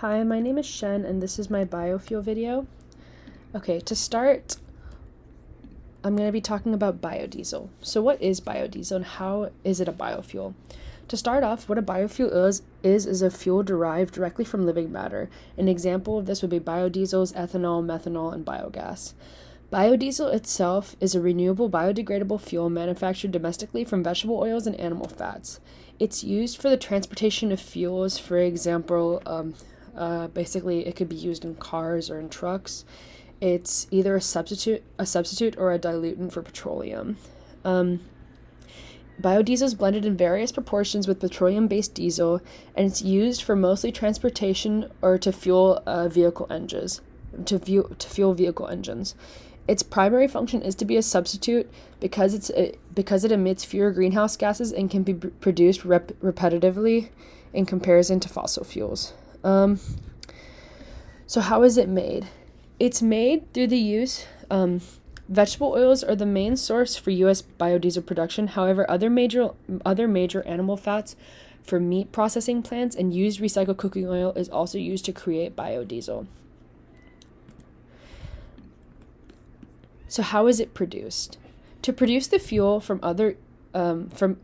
Hi, my name is Shen, and this is my biofuel video. Okay, to start, I'm going to be talking about biodiesel. So what is biodiesel and how is it a biofuel? To start off, what a biofuel is a fuel derived directly from living matter. An example of this would be biodiesels, ethanol, methanol, and biogas. Biodiesel itself is a renewable biodegradable fuel manufactured domestically from vegetable oils and animal fats. It's used for the transportation of fuels, for example, basically it could be used in cars or in trucks. It's either a substitute or a diluent for petroleum. Biodiesel is blended in various proportions with petroleum-based diesel, and it's used for mostly transportation or to fuel vehicle engines. To fuel vehicle engines. Its primary function is to be a substitute because it emits fewer greenhouse gases and can be produced repetitively in comparison to fossil fuels. So how is it made? It's made through the use. Vegetable oils are the main source for U.S. biodiesel production. However, other major animal fats for meat processing plants and used recycled cooking oil is also used to create biodiesel. So how is it produced? To produce the fuel from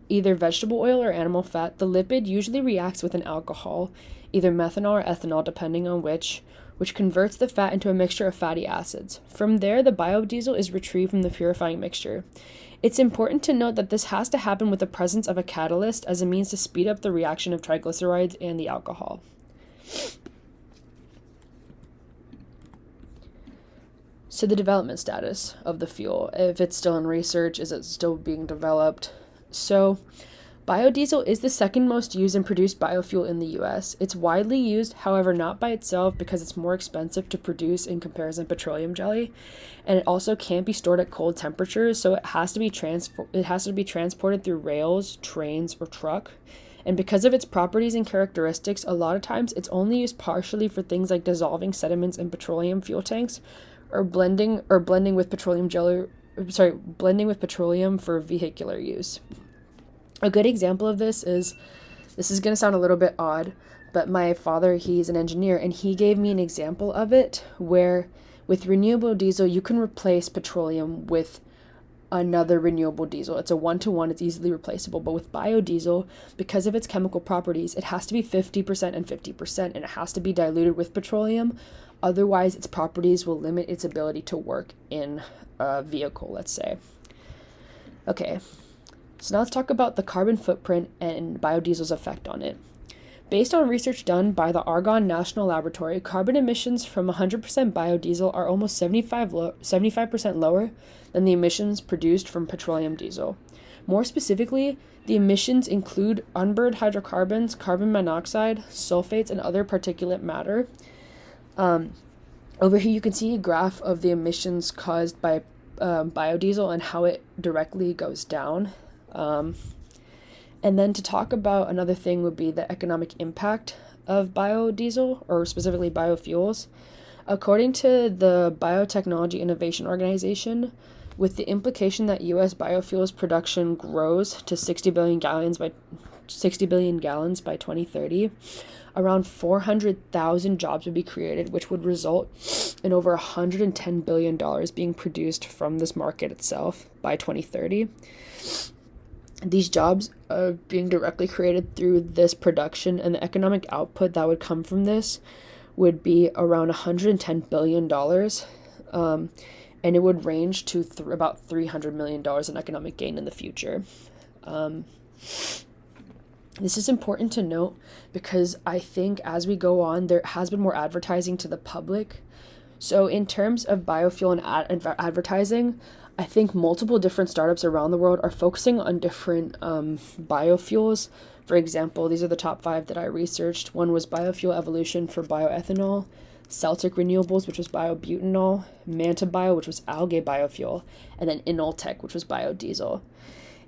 either vegetable oil or animal fat, the lipid usually reacts with an alcohol, either methanol or ethanol, depending on which converts the fat into a mixture of fatty acids. From there, the biodiesel is retrieved from the purifying mixture. It's important to note that this has to happen with the presence of a catalyst as a means to speed up the reaction of triglycerides and the alcohol. So the development status of the fuel, if it's still in research, is it still being developed? So biodiesel is the second most used and produced biofuel in the U.S. It's widely used, however, not by itself because it's more expensive to produce in comparison to petroleum jelly, and it also can't be stored at cold temperatures, so it has to be transported through rails, trains, or truck. And because of its properties and characteristics, a lot of times it's only used partially for things like dissolving sediments in petroleum fuel tanks, or blending with petroleum for vehicular use. A good example of this is going to sound a little bit odd, but my father, he's an engineer, and he gave me an example of it where with renewable diesel, you can replace petroleum with another renewable diesel. It's a 1-to-1, it's easily replaceable. But with biodiesel, because of its chemical properties, it has to be 50% and 50%, and it has to be diluted with petroleum. Otherwise, its properties will limit its ability to work in a vehicle, let's say. Okay, so now let's talk about the carbon footprint and biodiesel's effect on it. Based on research done by the Argonne National Laboratory, carbon emissions from 100% biodiesel are almost 75% lower than the emissions produced from petroleum diesel. More specifically, the emissions include unburned hydrocarbons, carbon monoxide, sulfates, and other particulate matter. Over here you can see a graph of the emissions caused by biodiesel and how it directly goes down. And then to talk about another thing would be the economic impact of biodiesel, or specifically biofuels. According to the Biotechnology Innovation Organization, with the implication that U.S. biofuels production grows to 60 billion gallons by 2030, around 400,000 jobs would be created, which would result in over $110 billion being produced from this market itself by 2030. These jobs are being directly created through this production, and the economic output that would come from this would be around $110 billion, and it would range to about $300 million in economic gain in the future. This is important to note because I think as we go on, there has been more advertising to the public. So in terms of biofuel and advertising, I think multiple different startups around the world are focusing on different biofuels. For example, these are the top 5 that I researched. One was Biofuel Evolution for bioethanol, Celtic Renewables, which was biobutanol, Manta Bio, which was algae biofuel, and then Inoltech, which was biodiesel.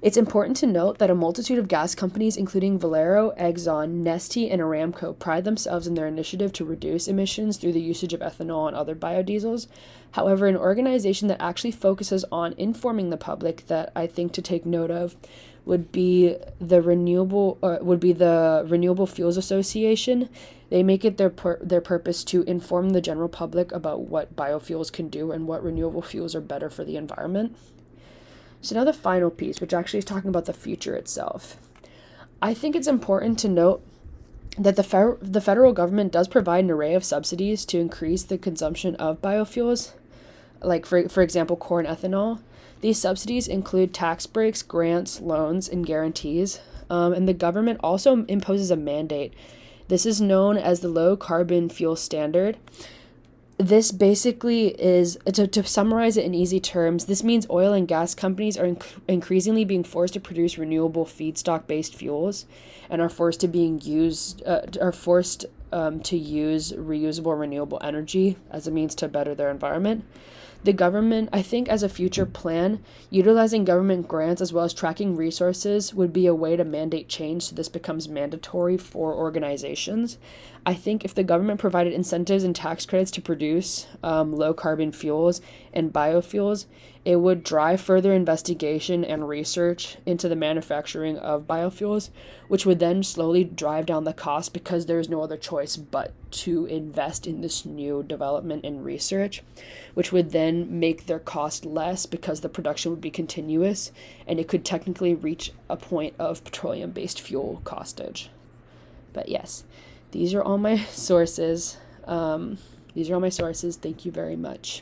It's important to note that a multitude of gas companies, including Valero, Exxon, Neste, and Aramco, pride themselves in their initiative to reduce emissions through the usage of ethanol and other biodiesels. However, an organization that actually focuses on informing the public that I think to take note of would be the Renewable Fuels Association, They make it their purpose to inform the general public about what biofuels can do and what renewable fuels are better for the environment. So now the final piece, which actually is talking about the future itself. I think it's important to note that the federal government does provide an array of subsidies to increase the consumption of biofuels, like for example, corn ethanol. These subsidies include tax breaks, grants, loans, and guarantees. And the government also imposes a mandate. This is known as the Low Carbon Fuel Standard. This basically is, to summarize it in easy terms, this means oil and gas companies are increasingly being forced to produce renewable feedstock-based fuels, and are forced to use reusable renewable energy as a means to better their environment. The government, I think, as a future plan, utilizing government grants as well as tracking resources would be a way to mandate change so this becomes mandatory for organizations. I think if the government provided incentives and tax credits to produce low carbon fuels and biofuels, it would drive further investigation and research into the manufacturing of biofuels, which would then slowly drive down the cost because there is no other choice but to invest in this new development and research, which would then make their cost less because the production would be continuous and it could technically reach a point of petroleum-based fuel costage. But yes, these are all my sources. Thank you very much.